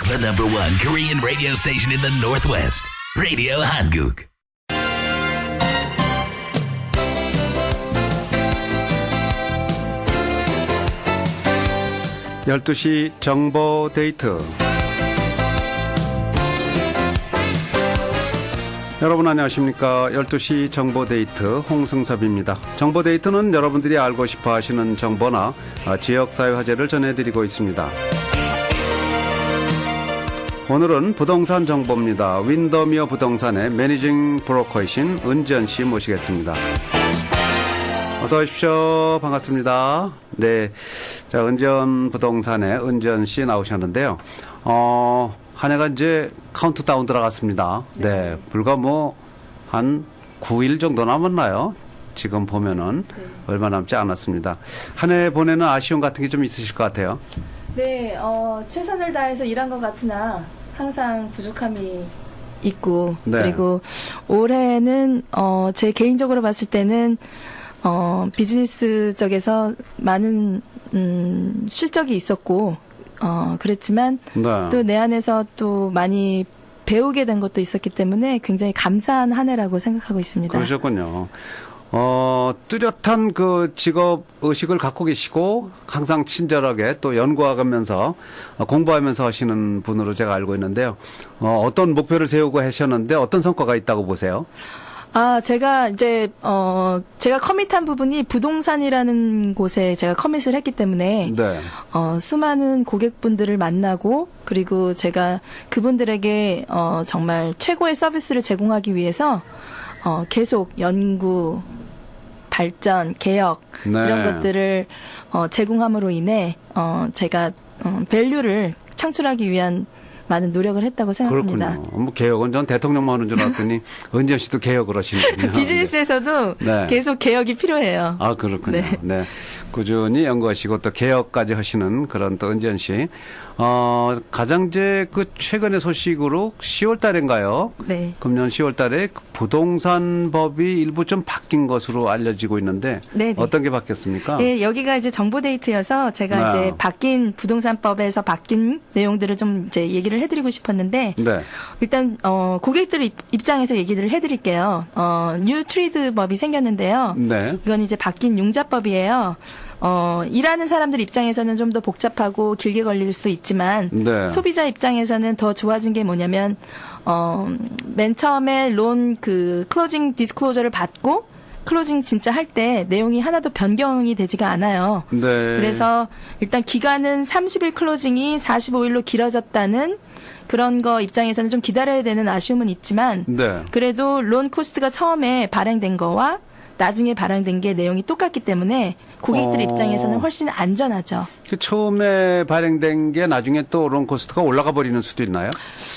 The #1 Korean radio station in the Northwest, Radio Hanguk. (12시) 정보 데이트. 여러분 안녕하십니까. 12시 정보데이트 홍승섭입니다. 정보데이트는 여러분들이 알고 싶어 하시는 정보나 지역사회 화제를 전해드리고 있습니다. 오늘은 부동산 정보입니다. 윈더미어 부동산의 매니징 브로커이신 은지연 씨 모시겠습니다. 어서 오십시오. 반갑습니다. 네. 자, 은지연 부동산의 은지연 씨 나오셨는데요. 한 해가 이제 카운트다운 들어갔습니다. 네. 불과 한 9일 정도 남았나요? 지금 보면은 얼마 남지 않았습니다. 한 해 보내는 아쉬움 같은 게 좀 있으실 것 같아요. 네, 최선을 다해서 일한 것 같으나 항상 부족함이 있고, 네. 그리고 올해는 제 개인적으로 봤을 때는 비즈니스 쪽에서 많은 실적이 있었고, 그랬지만 네. 또 내 안에서 또 많이 배우게 된 것도 있었기 때문에 굉장히 감사한 한 해라고 생각하고 있습니다. 그러셨군요. 뚜렷한 그 직업 의식을 갖고 계시고 항상 친절하게 또 연구하면서 공부하면서 하시는 분으로 제가 알고 있는데요. 어떤 목표를 세우고 하셨는데 어떤 성과가 있다고 보세요? 제가 이제, 제가 커밋한 부분이 부동산이라는 곳에 제가 커밋을 했기 때문에, 네. 수많은 고객분들을 만나고, 그리고 제가 그분들에게, 정말 최고의 서비스를 제공하기 위해서, 계속 연구, 발전, 개혁, 네. 이런 것들을, 제공함으로 인해, 제가, 밸류를 창출하기 위한 많은 노력을 했다고 생각합니다. 그렇군요. 개혁은 전 대통령만 하는 줄 알았더니 은지연 씨도 개혁을 하시는군요. 비즈니스에서도 네. 계속 개혁이 필요해요. 그렇군요. 네. 네. 꾸준히 연구하시고 또 개혁까지 하시는 그런 또 은지연 씨. 가장 이제 그 최근의 소식으로 10월 달인가요? 네. 금년 10월 달에 부동산 법이 일부 좀 바뀐 것으로 알려지고 있는데 네네. 어떤 게 바뀌었습니까? 네, 여기가 이제 정보 데이트여서 제가 네. 이제 바뀐 부동산법에서 바뀐 내용들을 좀 이제 얘기를 해드리고 싶었는데 네. 일단 고객들 입장에서 얘기를 해드릴게요. 뉴 트리드 법이 생겼는데요. 네. 이건 이제 바뀐 융자법이에요. 일하는 사람들 입장에서는 좀 더 복잡하고 길게 걸릴 수 있지만 네. 소비자 입장에서는 더 좋아진 게 뭐냐면 맨 처음에 론 클로징 디스클로저를 받고 클로징 진짜 할 때 내용이 하나도 변경이 되지가 않아요. 네. 그래서 일단 기간은 30일 클로징이 45일로 길어졌다는 그런 거 입장에서는 좀 기다려야 되는 아쉬움은 있지만 네. 그래도 론 코스트가 처음에 발행된 거와 나중에 발행된 게 내용이 똑같기 때문에 고객들 입장에서는 훨씬 안전하죠. 처음에 발행된 게 나중에 또 론코스트가 올라가 버리는 수도 있나요?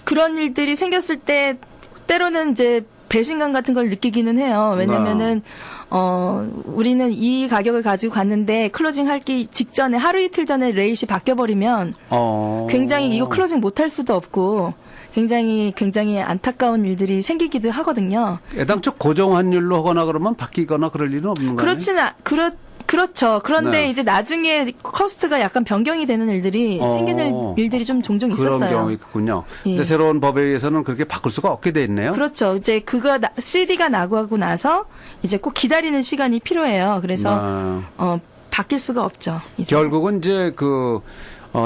그런 일들이 생겼을 때 때로는 이제 배신감 같은 걸 느끼기는 해요. 왜냐면은 우리는 이 가격을 가지고 갔는데 클로징 하기 직전에 하루 이틀 전에 레이시 바뀌어 버리면 굉장히 이거 클로징 못 할 수도 없고 굉장히 안타까운 일들이 생기기도 하거든요. 애당초 고정 환율로 하거나 그러면 바뀌거나 그럴 일은 없는 거예요? 그렇죠. 그런데 네. 이제 나중에 커스트가 약간 변경이 되는 일들이 생기는 일들이 좀 종종 있었어요. 그런 경우 있군요. 예. 근데 새로운 법에 의해서는 그렇게 바꿀 수가 없게 돼 있네요. 그렇죠. 이제 CD가 나가고 나서 이제 꼭 기다리는 시간이 필요해요. 그래서 바뀔 수가 없죠. 이제. 결국은 이제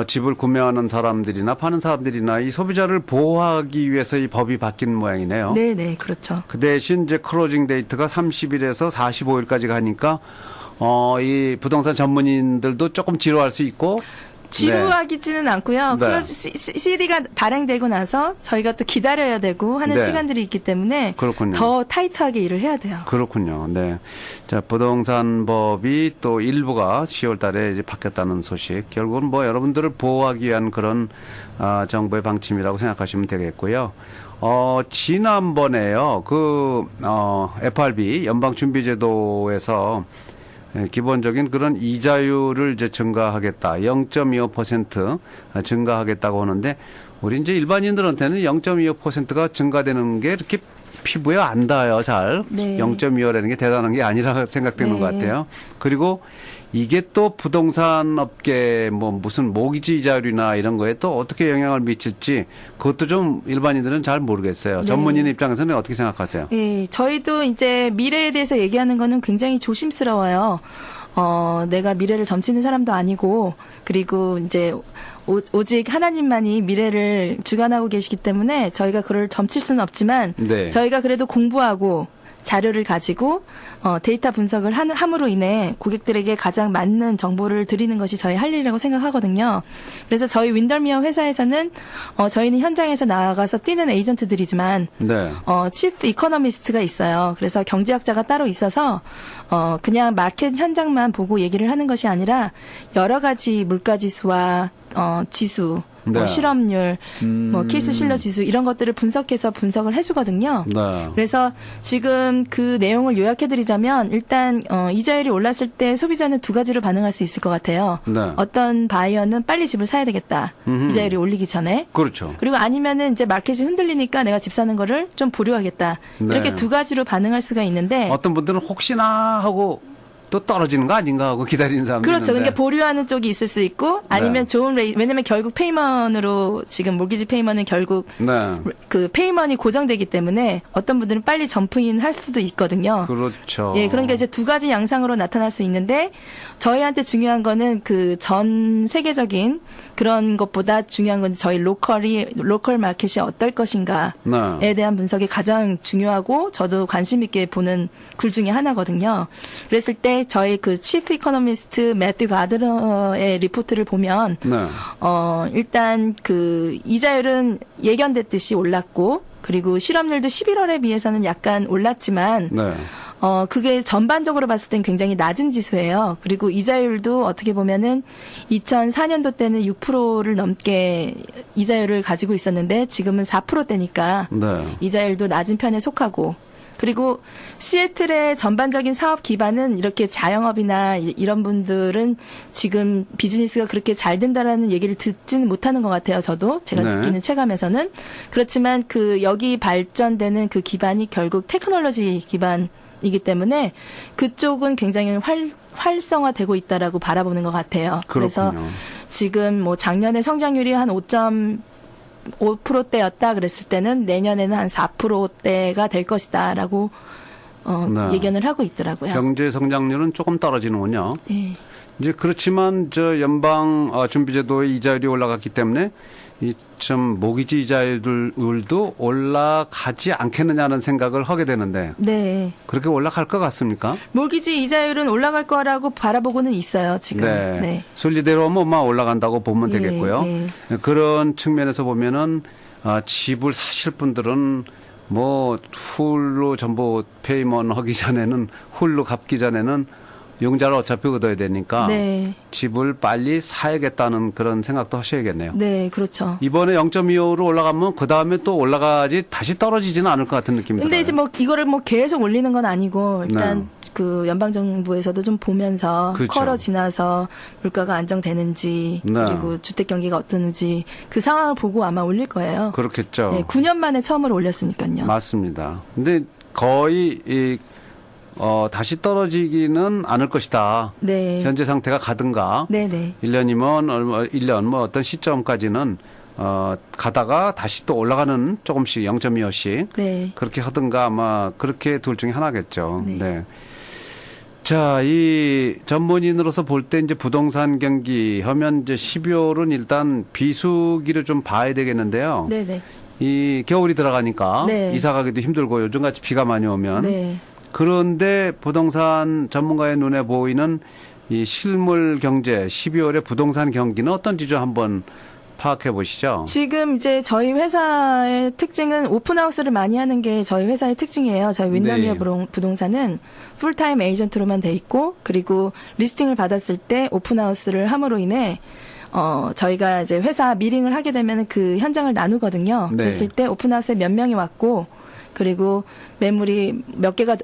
집을 구매하는 사람들이나 파는 사람들이나 이 소비자를 보호하기 위해서 이 법이 바뀐 모양이네요. 네, 그렇죠. 그 대신 이제 클로징 데이트가 30일에서 45일까지 가니까 이 부동산 전문인들도 조금 지루할 수 있고 지루하기지는 않고요. 네. CD가 발행되고 나서 저희가 또 기다려야 되고 하는 네. 시간들이 있기 때문에 그렇군요. 더 타이트하게 일을 해야 돼요. 그렇군요. 네. 자, 부동산 법이 또 일부가 10월 달에 이제 바뀌었다는 소식. 결국은 여러분들을 보호하기 위한 그런 정부의 방침이라고 생각하시면 되겠고요. 지난번에요. FRB 연방준비제도에서 기본적인 그런 이자율을 이제 증가하겠다. 0.25% 증가하겠다고 하는데 우리 이제 일반인들한테는 0.25%가 증가되는 게 이렇게 피부에 안 닿아요, 잘. 네. 0.25라는 게 대단한 게 아니라 생각되는 네. 것 같아요. 그리고 이게 또 부동산 업계 뭐 무슨 모기지 이자율이나 이런 거에 또 어떻게 영향을 미칠지 그것도 좀 일반인들은 잘 모르겠어요. 네. 전문인 입장에서는 어떻게 생각하세요? 예, 저희도 이제 미래에 대해서 얘기하는 거는 굉장히 조심스러워요. 내가 미래를 점치는 사람도 아니고, 그리고 이제 오직 하나님만이 미래를 주관하고 계시기 때문에 저희가 그걸 점칠 수는 없지만, 네. 저희가 그래도 공부하고 자료를 가지고 데이터 분석을 함으로 인해 고객들에게 가장 맞는 정보를 드리는 것이 저희 할 일이라고 생각하거든요. 그래서 저희 윈더미어 회사에서는 저희는 현장에서 나가서 뛰는 에이전트들이지만 네. 치프 이코노미스트가 있어요. 그래서 경제학자가 따로 있어서 그냥 마켓 현장만 보고 얘기를 하는 것이 아니라 여러 가지 물가지수와 지수, 뭐 네. 실업률, 뭐 케이스 실러 지수 이런 것들을 분석해서 분석을 해주거든요. 네. 그래서 지금 그 내용을 요약해드리자면 일단 이자율이 올랐을 때 소비자는 두 가지로 반응할 수 있을 것 같아요. 네. 어떤 바이어는 빨리 집을 사야 되겠다. 이자율이 올리기 전에. 그렇죠. 그리고 아니면은 이제 마켓이 흔들리니까 내가 집 사는 거를 좀 보류하겠다. 네. 이렇게 두 가지로 반응할 수가 있는데. 어떤 분들은 혹시나 하고 또 떨어지는 거 아닌가 하고 기다리는 사람도 그렇죠. 있는데. 그러니까 보류하는 쪽이 있을 수 있고 아니면 네. 좋은 레이 왜냐면 결국 페이먼으로 지금 모기지 페이먼은 결국 네. 그 페이먼이 고정되기 때문에 어떤 분들은 빨리 점프인 할 수도 있거든요. 그렇죠. 예, 그러니까 이제 두 가지 양상으로 나타날 수 있는데 저희한테 중요한 거는 그 전 세계적인 그런 것보다 중요한 건 저희 로컬 마켓이 어떨 것인가에 네. 대한 분석이 가장 중요하고 저도 관심 있게 보는 글 중에 하나거든요. 그랬을 때 저희 그 치프 이코노미스트 매튜 가드너의 리포트를 보면 네. 일단 그 이자율은 예견됐듯이 올랐고 그리고 실업률도 11월에 비해서는 약간 올랐지만 네. 그게 전반적으로 봤을 땐 굉장히 낮은 지수예요. 그리고 이자율도 어떻게 보면은 2004년도 때는 6%를 넘게 이자율을 가지고 있었는데 지금은 4%대니까 네. 이자율도 낮은 편에 속하고 그리고 시애틀의 전반적인 사업 기반은 이렇게 자영업이나 이런 분들은 지금 비즈니스가 그렇게 잘 된다라는 얘기를 듣지는 못하는 것 같아요. 저도 제가 네. 느끼는 체감에서는. 그렇지만 그 여기 발전되는 그 기반이 결국 테크놀로지 기반이기 때문에 그쪽은 굉장히 활성화되고 있다라고 바라보는 것 같아요. 그래서 그렇군요. 지금 뭐 작년에 성장률이 한 5.5%대였다 그랬을 때는 내년에는 한 4%대가 될 것이다라고 네. 예견을 하고 있더라고요. 경제 성장률은 조금 떨어지는군요. 예. 이제 그렇지만 저 연방 준비제도의 이자율이 올라갔기 때문에 이 좀 모기지 이자율도 올라가지 않겠느냐는 생각을 하게 되는데 네. 그렇게 올라갈 것 같습니까? 몰기지 이자율은 올라갈 거라고 바라보고는 있어요, 지금. 네. 순리대로 뭐 올라간다고 보면 예, 되겠고요. 예. 그런 측면에서 보면은 집을 사실 분들은 뭐 훌로 전부 페이먼 하기 전에는 훌로 갚기 전에는 용자를 어차피 얻어야 되니까 네. 집을 빨리 사야겠다는 그런 생각도 하셔야겠네요. 네, 그렇죠. 이번에 0.25로 올라가면 그 다음에 또 올라가지 다시 떨어지지는 않을 것 같은 느낌이 근데 들어요. 이제 뭐 이거를 뭐 계속 올리는 건 아니고 일단 네. 그 연방정부에서도 좀 보면서 그렇죠. 컬어 지나서 물가가 안정되는지 네. 그리고 주택 경기가 어떠는지 그 상황을 보고 아마 올릴 거예요. 그렇겠죠. 네, 9년 만에 처음으로 올렸으니까요. 맞습니다. 근데 거의 다시 떨어지기는 않을 것이다. 네. 현재 상태가 가든가 네네. 1년이면 1년 뭐 어떤 시점까지는 가다가 다시 또 올라가는 조금씩 0.25씩 네. 그렇게 하든가 아마 그렇게 둘 중에 하나겠죠. 네. 네. 자, 이 전문인으로서 볼 때 이제 부동산 경기 하면 이제 12월은 일단 비수기를 좀 봐야 되겠는데요. 네네. 이 겨울이 들어가니까 네. 이사 가기도 힘들고 요즘같이 비가 많이 오면 네. 그런데 부동산 전문가의 눈에 보이는 이 실물 경제 12월의 부동산 경기는 어떤지 좀 한번 파악해 보시죠. 지금 이제 저희 회사의 특징은 오픈하우스를 많이 하는 게 저희 회사의 특징이에요. 저희 윈더미어 네. 부동산은 풀타임 에이전트로만 돼 있고 그리고 리스팅을 받았을 때 오픈하우스를 함으로 인해 저희가 이제 회사 미팅을 하게 되면 그 현장을 나누거든요. 네. 그랬을 때 오픈하우스에 몇 명이 왔고 그리고 매물이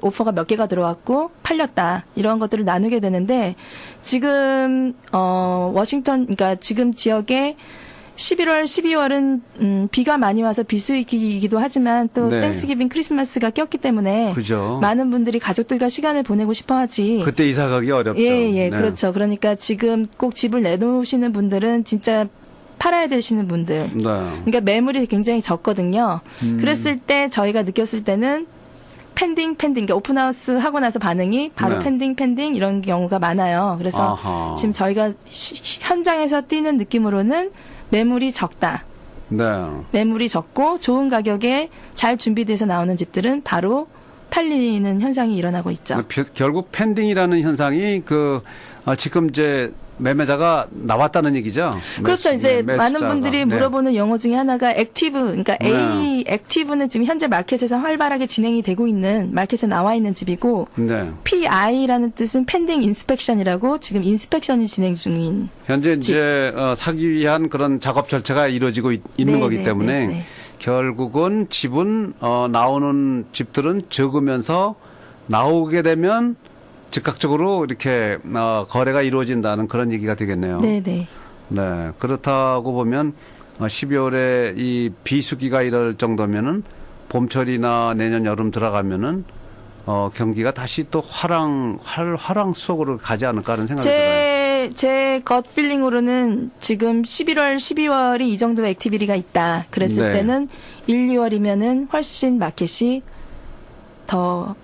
오퍼가 몇 개가 들어왔고 팔렸다. 이런 것들을 나누게 되는데 지금, 워싱턴, 그러니까 지금 지역에 11월, 12월은 비가 많이 와서 비수기이기도 하지만 또 네. 땡스기빙 크리스마스가 꼈기 때문에 그죠. 많은 분들이 가족들과 시간을 보내고 싶어하지. 그때 이사 가기 어렵죠. 예, 네. 그렇죠. 그러니까 지금 꼭 집을 내놓으시는 분들은 진짜 팔아야 되시는 분들. 네. 그러니까 매물이 굉장히 적거든요. 그랬을 때 저희가 느꼈을 때는 펜딩, 그러니까 오픈하우스 하고 나서 반응이 바로 네. 펜딩 이런 경우가 많아요. 그래서 아하. 지금 저희가 현장에서 뛰는 느낌으로는 매물이 적다. 네. 매물이 적고 좋은 가격에 잘 준비돼서 나오는 집들은 바로 팔리는 현상이 일어나고 있죠. 결국 펜딩이라는 현상이 지금 이제 매매자가 나왔다는 얘기죠. 그렇죠. 이제 많은 매수자가. 분들이 네. 물어보는 용어 중에 하나가 액티브, 그러니까 네. A 액티브는 지금 현재 마켓에서 활발하게 진행이 되고 있는 마켓에 나와 있는 집이고 네. PI라는 뜻은 펜딩 인스펙션이라고 지금 인스펙션이 진행 중인. 현재 이제 사기 위한 그런 작업 절차가 이루어지고 있는 네, 거기 네, 때문에 네, 네. 결국은 집은 나오는 집들은 적으면서 나오게 되면 즉각적으로 이렇게 거래가 이루어진다는 그런 얘기가 되겠네요. 네네. 네. 그렇다고 보면 12월에 이 비수기가 이럴 정도면은 봄철이나 내년 여름 들어가면은 경기가 다시 또 화랑 속으로 가지 않을까 하는 생각이 들어요. 제 겉 필링으로는 지금 11월, 12월이 이 정도 액티비티가 있다. 그랬을 네. 때는 1, 2월이면은 훨씬 마켓이 더